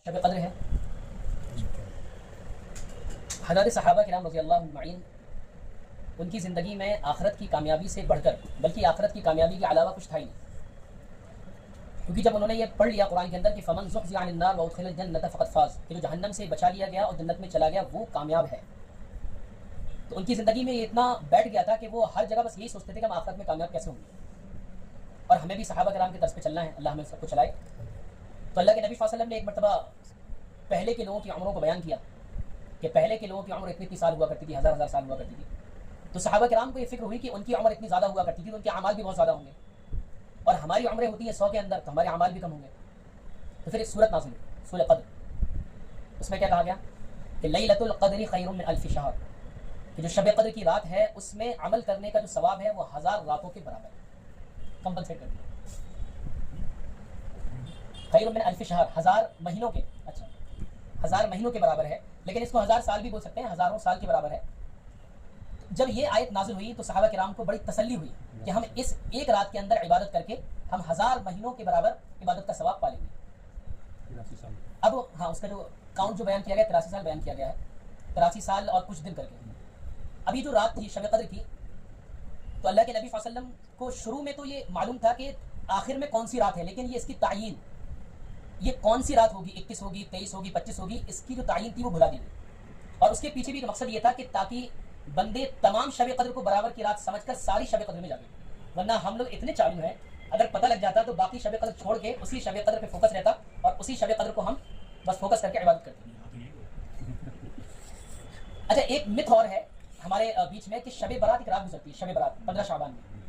شب قدر ہے. حضرت صحابہ کرام رضی اللہ عنہم ان کی زندگی میں آخرت کی کامیابی سے بڑھ کر بلکہ آخرت کی کامیابی کے علاوہ کچھ تھا ہی نہیں. کیونکہ جب انہوں نے یہ پڑھ لیا قرآن کے اندر کہ فمن زحزح عن النار وادخل الجنۃ فقد فاز، کہ جو جہنم سے بچا لیا گیا اور جنت میں چلا گیا وہ کامیاب ہے، تو ان کی زندگی میں یہ اتنا بیٹھ گیا تھا کہ وہ ہر جگہ بس یہی سوچتے تھے کہ ہم آخرت میں کامیاب کیسے ہوں گے. اور ہمیں بھی صحابہ کرام کے طرز پہ چلنا ہے، اللہ ہمیں سب کو چلائے. تو اللہ کے نبی صلی اللہ علیہ وسلم نے ایک مرتبہ پہلے کے لوگوں کی عمروں کو بیان کیا کہ پہلے کے لوگوں کی عمر اتنی سال ہوا کرتی تھی، ہزار ہزار سال ہوا کرتی تھی. تو صحابہ کرام کو یہ فکر ہوئی کہ ان کی عمر اتنی زیادہ ہوا کرتی تھی تو ان کے اعمال بھی بہت زیادہ ہوں گے، اور ہماری عمریں ہوتی ہیں 100 کے اندر تو ہمارے اعمال بھی کم ہوں گے. تو پھر ایک سورت نازل ہوئی سورہ قدر، اس میں کیا کہا گیا کہ لیلۃ القدر خیر من الف شہر، کہ جو شب قدر کی رات ہے اس میں عمل کرنے کا جو ثواب ہے وہ 1000 راتوں کے برابر ہے. کمپنسیٹ کر دیا خیر من الف شہر، 1000 مہینوں کے، اچھا 1000 مہینوں کے برابر ہے، لیکن اس کو 1000 سال بھی بول سکتے ہیں، ہزاروں سال کے برابر ہے. جب یہ آیت نازل ہوئی تو صحابہ کرام کو بڑی تسلی ہوئی کہ ہم اس ایک رات کے اندر عبادت کر کے ہم 1000 مہینوں کے برابر عبادت کا ثواب پا لیں گے. اب ہاں اس کا جو کاؤنٹ جو بیان کیا گیا 83 سال بیان کیا گیا ہے، 83 سال اور کچھ دن کر کے. اب یہ جو رات تھی شب قدر کی، تو اللہ کے نبی صلی اللہ علیہ وسلم کو شروع میں تو یہ معلوم تھا کہ آخر میں کون سی رات ہے، لیکن یہ اس کی تعین، یہ کون سی رات ہوگی، 21 ہوگی، 23 ہوگی، 25 ہوگی، اس کی جو تعین تھی وہ بھلا دی گئی. اور اس کے پیچھے بھی ایک مقصد یہ تھا کہ تاکہ بندے تمام شب قدر کو برابر کی رات سمجھ کر ساری شب قدر میں جاگیں. ورنہ ہم لوگ اتنے چالو ہیں، اگر پتہ لگ جاتا تو باقی شب قدر چھوڑ کے اسی شب قدر پہ فوکس رہتا اور اسی شب قدر کو ہم بس فوکس کر کے عبادت کرتے. اچھا ایک مت اور ہے ہمارے بیچ میں کہ شب برات ایک رات گزرتی ہے، شب برات 15 شعبان میں.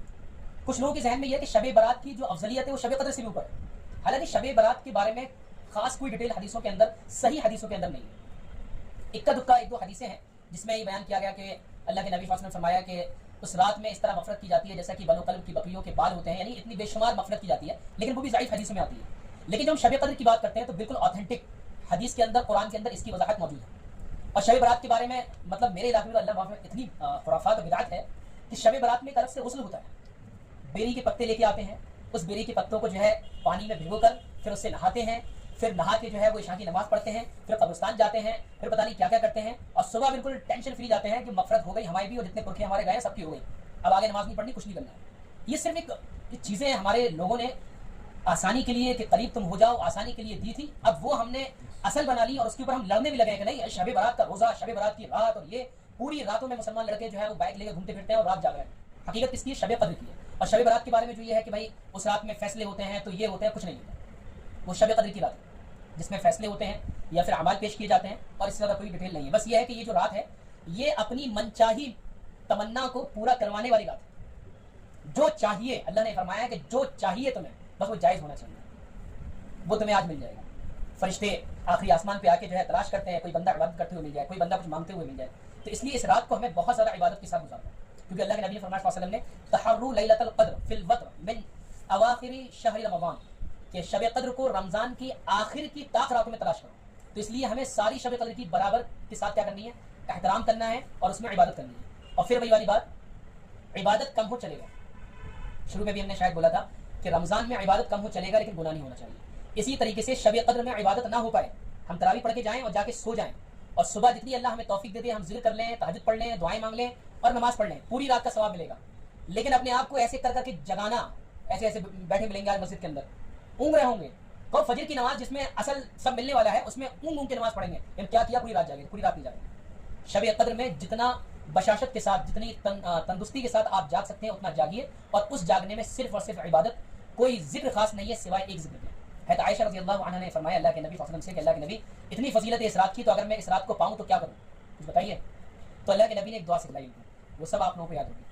کچھ لوگوں کے ذہن میں یہ ہے کہ شب برات کی جو افضلیت ہے وہ شب قدر سے بھی اوپر ہے. حالانکہ شب برات کے بارے میں خاص کوئی ڈیٹیل حدیثوں کے اندر، صحیح حدیثوں کے اندر نہیں ہے. اکا دکا ایک دو حدیثیں ہیں جس میں یہ بیان کیا گیا کہ اللہ کے نبی صلی اللہ علیہ وسلم نے فرمایا کہ اس رات میں اس طرح مغفرت کی جاتی ہے جیسا کہ بنو قلب کی بکریوں کے بال ہوتے ہیں، یعنی اتنی بے شمار مغفرت کی جاتی ہے، لیکن وہ بھی ضعیف حدیث میں آتی ہے. لیکن جب ہم شب قدر کی بات کرتے ہیں تو بالکل آتھینٹک حدیث کے اندر، قرآن کے اندر اس کی وضاحت موجود ہے. اور شب برات کے بارے میں مطلب میرے علاقے میں اللہ معاف اتنی خرافات و بدعت ہے کہ شب برات میں ایک الگ سے غسل ہوتا ہے. بیری کے پتے لے کے آتے ہیں، اس بیری کے پتوں کو جو ہے پانی میں بھگو کر پھر اس سے نہاتے ہیں، پھر نہا کے جو ہے وہ عشاء کی نماز پڑھتے ہیں، پھر قبرستان جاتے ہیں، پھر پتہ نہیں کیا کیا کرتے ہیں، اور صبح بالکل ٹینشن فری جاتے ہیں کہ مغفرت ہو گئی ہماری بھی اور جتنے پرکھے ہمارے گئے ہیں سب کی ہو گئی، اب آگے نماز نہیں پڑھنی، کچھ نہیں کرنا ہے. یہ صرف ایک چیزیں ہمارے لوگوں نے آسانی کے لیے کہ قریب تم ہو جاؤ آسانی کے لیے دی تھی، اب وہ ہم نے اصل بنا لی اور اس کے اوپر ہم لڑنے بھی لگے کہ نہیں شب برات کا روزہ، شب برات کی رات، اور یہ پوری راتوں میں مسلمان لڑکے جو ہے وہ بائک لے کے گھومتے پھرتے ہیں اور رات جاگ رہے ہیں. حقیقت اس کی شب قدر کی ہے. اور شب برات کے بارے میں جو یہ ہے کہ بھائی اس رات میں فیصلے ہوتے ہیں تو یہ ہوتے ہیں، کچھ نہیں ہوتا. وہ شب قدر کی رات ہے جس میں فیصلے ہوتے ہیں یا پھر اعمال پیش کیے جاتے ہیں، اور اس طرح کوئی ڈیٹیل نہیں ہے. بس یہ ہے کہ یہ جو رات ہے یہ اپنی منچاہی تمنا کو پورا کروانے والی رات ہے. جو چاہیے، اللہ نے فرمایا کہ جو چاہیے تمہیں بس وہ جائز ہونا چاہیے، وہ تمہیں آج مل جائے گا. فرشتے آخری آسمان پہ آ کے جو ہے تلاش کرتے ہیں، کوئی بندہ عبادت کرتے ہوئے مل جائے، کوئی بندہ کچھ مانگتے ہوئے مل جائے. تو اس لیے اس رات کو ہمیں بہت زیادہ عبادت کے ساتھ گزارنا ہے، کیونکہ اللہ کے نبی صلی اللہ علیہ وسلم نے تحروا لیلۃ القدر فی الوتر من اواخر شہر رمضان، کہ شب قدر کو رمضان کی آخر کی طاق راتوں میں تلاش کرو. تو اس لیے ہمیں ساری شب قدر کی برابر کے ساتھ کیا کرنی ہے، احترام کرنا ہے اور اس میں عبادت کرنی ہے. اور پھر وہی والی بات، عبادت کم ہو چلے گا. شروع میں بھی ہم نے شاید بولا تھا کہ رمضان میں عبادت کم ہو چلے گا لیکن گناہ نہیں ہونا چاہیے. اسی طریقے سے شب قدر میں عبادت نہ ہو پائے، ہم تراویح پڑھ کے جائیں اور جا کے سو جائیں، اور صبح جتنی اللہ ہمیں توفیق دے دے ہم ذکر کر لیں، تہجد پڑھ لیں، دعائیں مانگ لیں اور نماز پڑھ لیں، پوری رات کا ثواب ملے گا. لیکن اپنے آپ کو ایسے کر کر کے جگانا، ایسے ایسے بیٹھے ملیں گے آج مسجد کے اندر، اونگ رہے ہوں گے. اور فجر کی نماز جس میں اصل سب ملنے والا ہے اس میں اونگ کے نماز پڑھیں گے، یعنی کیا کیا پوری رات جاگے، پوری رات نہیں جاگے. شب قدر میں جتنا بشاشت کے ساتھ، جتنی تندرستی کے ساتھ آپ جاگ سکتے ہیں اتنا جاگیے، اور اس جاگنے میں صرف اور صرف عبادت، کوئی ذکر خاص نہیں ہے سوائے ایک ذکر کے. ہے تو عائشہ رضی اللہ عنہا نے فرمایا اللہ کے نبی صلی اللہ علیہ وسلم سے کہ اللہ کے نبی اتنی فضیلت ہے اس رات کی، تو اگر میں اس رات کو پاؤں تو کیا کروں، کچھ بتائیے. تو اللہ کے نبی نے ایک دعا سکھلائی، وہ سب آپ لوگوں کو یاد ہوگی.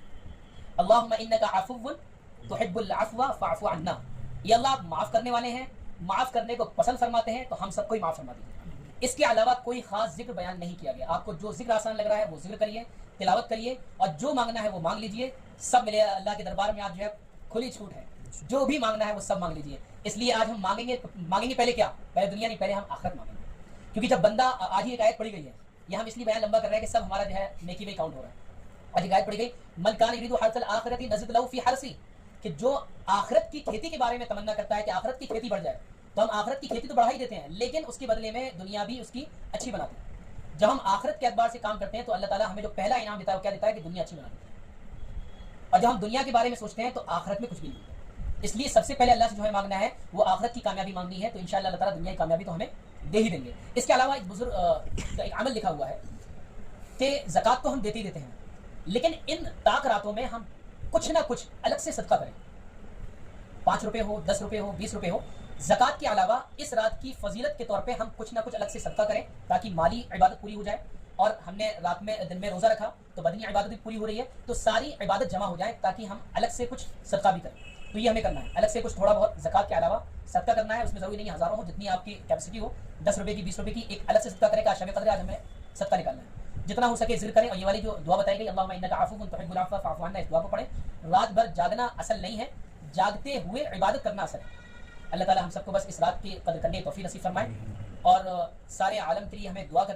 اللہم انک عفو تحب العفو فاعف عنا، یہ اللہ آپ معاف کرنے والے ہیں، معاف کرنے کو پسند فرماتے ہیں، تو ہم سب کو ہی معاف فرما دیجیے. اس کے علاوہ کوئی خاص ذکر بیان نہیں کیا گیا. آپ کو جو ذکر آسان لگ رہا ہے وہ ذکر کریے، تلاوت کریے، اور جو مانگنا ہے وہ مانگ لیجیے. سب ملے اللہ کے دربار میں آج جو ہے کھلی چھوٹ ہے، جو بھی مانگنا ہے وہ سب مانگ لیجیے. اس لیے آج ہم مانگیں گے پہلے کیا، پہلے دنیا نہیں، پہلے ہم آخرت مانگیں گے. کیونکہ جب بندہ، آج ہی ایک آیت پڑھی گئی ہے، یہ ہم اس لیے بیان لمبا کر رہے ہیں کہ سب ہمارا جو ہے نیکی میں کاؤنٹ ہو رہا ہے. آج ایک آیت پڑھی گئی من کان یرید حرث الآخرۃ نزد لہ فی حرثہ، کہ جو آخرت کی کھیتی کے بارے میں تمنا کرتا ہے کہ آخرت کی کھیتی بڑھ جائے، تو ہم آخرت کی کھیتی تو بڑھا ہی دیتے ہیں، لیکن اس کے بدلے میں دنیا بھی اس کی اچھی بناتے ہیں. جب ہم آخرت کے اعتبار سے کام کرتے ہیں تو اللہ تعالیٰ ہمیں جو پہلا انعام دیتا ہے وہ کیا دیتا ہے کہ دنیا اچھی بنا دیتا ہے. اور جب ہم دنیا کے بارے میں سوچتے ہیں تو آخرت میں کچھ بھی نہیں ہے. اس لیے سب سے پہلے اللہ سے جو ہمیں مانگنا ہے وہ آخرت کی کامیابی مانگنی ہے، تو انشاءاللہ اللہ تعالیٰ دنیا کی کامیابی تو ہمیں دے ہی دیں گے. اس کے علاوہ ایک بزرگ کا ایک عمل لکھا ہوا ہے کہ زکوٰۃ تو ہم دیتے ہی دیتے ہیں، لیکن ان طاق راتوں میں ہم کچھ نہ کچھ الگ سے صدقہ کریں. 5 روپے ہو، 10 روپے ہو، 20 روپے ہو، زکوٰۃ کے علاوہ اس رات کی فضیلت کے طور پہ ہم کچھ نہ کچھ الگ سے صدقہ کریں تاکہ مالی عبادت پوری ہو جائے. اور ہم نے رات میں دن میں روزہ رکھا تو بدنی عبادت بھی پوری ہو رہی ہے، تو ساری عبادت جمع ہو جائے تاکہ ہم الگ سے کچھ صدقہ بھی کریں. تو یہ ہمیں کرنا ہے، الگ سے کچھ تھوڑا بہت زکوٰۃ کے علاوہ صدقہ کرنا ہے. اس میں ضروری نہیں ہزاروں ہو، جتنی آپ کی کیپیسٹی ہو، 10 روپے کی، 20 روپے کی، ایک الگ سے صدقہ کرے کہ شب قدر آج ہمیں صدقہ نکالنا ہے. جتنا ہو سکے ذکر کریں. اور یہ والی جو دعا بتائی گئی اللہم انک عفو تحب العفو فاعف عنا، اس دعا کو پڑھیں. رات بھر جاگنا اصل نہیں ہے، جاگتے ہوئے عبادت کرنا اصل ہے. اللہ تعالی ہم سب کو بس اس رات کی قدر کرنے کی توفیق نصیب فرمائے، اور سارے عالم کے لیے ہمیں دعا کریں.